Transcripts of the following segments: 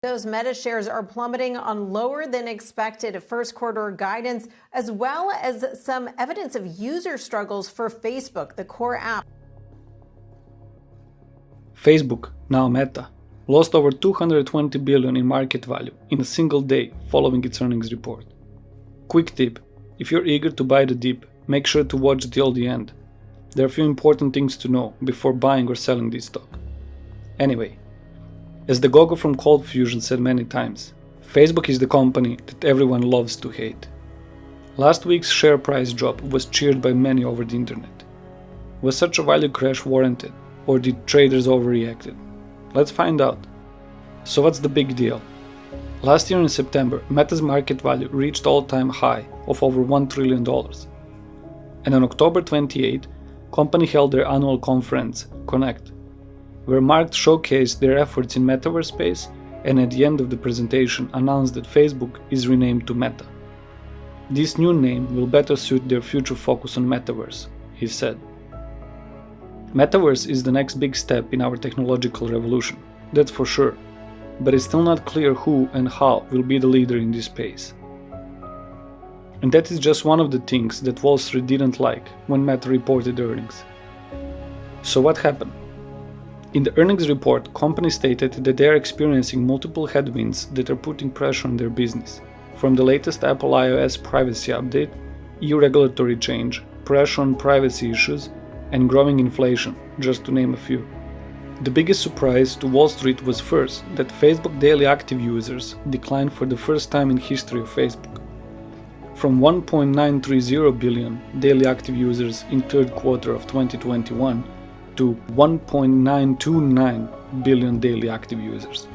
Those Meta shares are plummeting on lower than expected first quarter guidance, as well as some evidence of user struggles for Facebook, the core app. Facebook, now Meta, lost over $220 billion in market value in a single day following its earnings report. Quick tip: if you're eager to buy the dip, make sure to watch till the end. There are a few important things to know before buying or selling this stock. Anyway, as the Gogo from Cold Fusion said many times, Facebook is the company that everyone loves to hate. Last week's share price drop was cheered by many over the internet. Was such a value crash warranted, or did traders overreact? Let's find out. So what's the big deal? Last year in September, Meta's market value reached all-time high of over $1 trillion. And on October 28, company held their annual conference, Connect, where Mark showcased their efforts in Metaverse space and at the end of the presentation announced that Facebook is renamed to Meta. This new name will better suit their future focus on Metaverse, he said. Metaverse is the next big step in our technological revolution, that's for sure, but it's still not clear who and how will be the leader in this space. And that is just one of the things that Wall Street didn't like when Meta reported earnings. So what happened? In the earnings report, company stated that they are experiencing multiple headwinds that are putting pressure on their business, from the latest Apple iOS privacy update, EU regulatory change, pressure on privacy issues, and growing inflation, just to name a few. The biggest surprise to Wall Street was first that Facebook daily active users declined for the first time in history of Facebook. From 1.930 billion daily active users in third quarter of 2021 to 1.929 billion daily active users,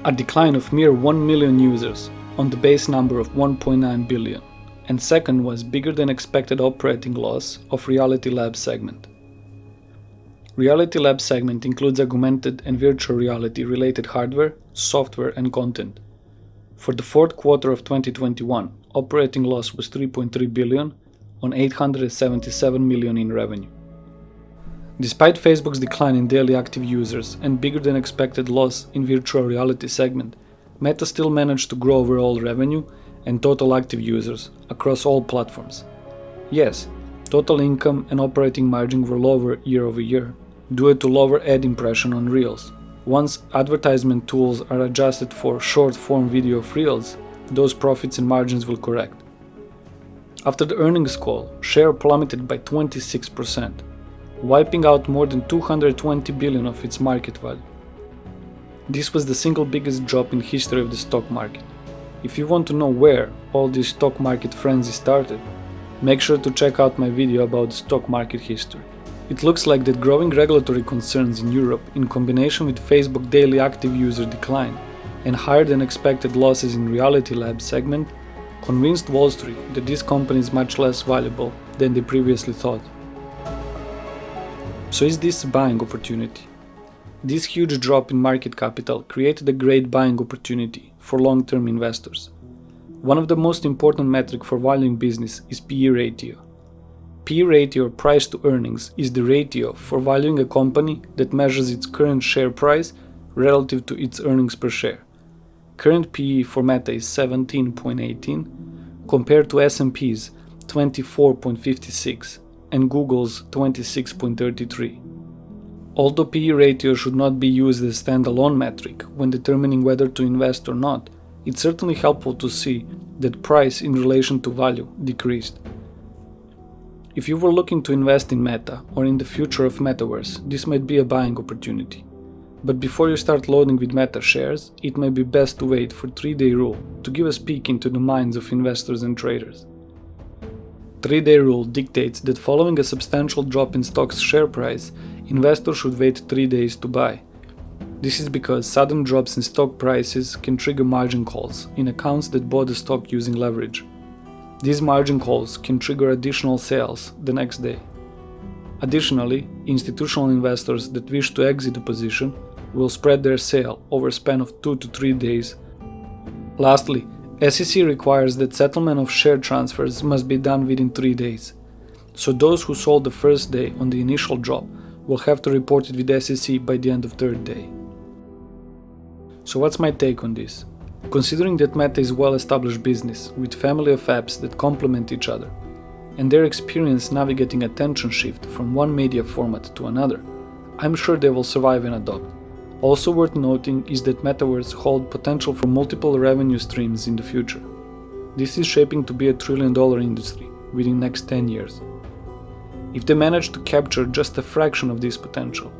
a decline of mere 1 million users on the base number of 1.9 billion, and second was bigger than expected operating loss of Reality Labs segment. Reality Labs segment includes augmented and virtual reality related hardware, software and content. For the fourth quarter of 2021, operating loss was 3.3 billion on 877 million in revenue. Despite Facebook's decline in daily active users and bigger than expected loss in virtual reality segment, Meta still managed to grow overall revenue and total active users across all platforms. Yes, total income and operating margin were lower year over year due to lower ad impression on Reels. Once advertisement tools are adjusted for short-form video of Reels, those profits and margins will correct. After the earnings call, share plummeted by 26%, wiping out more than 220 billion of its market value. This was the single biggest drop in history of the stock market. If you want to know where all this stock market frenzy started, make sure to check out my video about the stock market history. It looks like that growing regulatory concerns in Europe in combination with Facebook daily active user decline and higher than expected losses in Reality Labs segment convinced Wall Street that this company is much less valuable than they previously thought. So is this a buying opportunity? This huge drop in market capital created a great buying opportunity for long-term investors. One of the most important metrics for valuing business is PE ratio. PE ratio, or price to earnings, is the ratio for valuing a company that measures its current share price relative to its earnings per share. Current PE for Meta is 17.18 compared to S&P's 24.56 and Google's 26.33. Although PE ratio should not be used as a standalone metric when determining whether to invest or not, it's certainly helpful to see that price in relation to value decreased. If you were looking to invest in Meta or in the future of Metaverse, this might be a buying opportunity. But before you start loading with Meta shares, it may be best to wait for 3-day rule to give us a peek into the minds of investors and traders. 3-day rule dictates that following a substantial drop in stock's share price, investors should wait 3 days to buy. This is because sudden drops in stock prices can trigger margin calls in accounts that bought the stock using leverage. These margin calls can trigger additional sales the next day. Additionally, institutional investors that wish to exit the position will spread their sale over a span of 2 to 3 days. Lastly, SEC requires that settlement of share transfers must be done within 3 days. So those who sold the first day on the initial drop will have to report it with SEC by the end of third day. So what's my take on this? Considering that Meta is a well-established business with family of apps that complement each other, and their experience navigating attention shift from one media format to another, I'm sure they will survive and adopt. Also worth noting is that Metaverse hold potential for multiple revenue streams in the future. This is shaping to be a $1 trillion industry within the next 10 years. If they manage to capture just a fraction of this potential,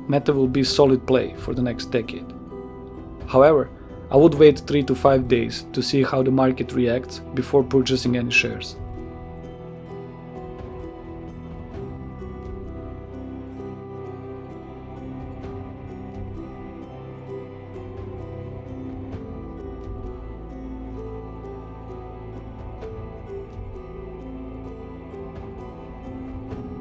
Meta will be a solid play for the next decade. However, I would wait 3 to 5 days to see how the market reacts before purchasing any shares.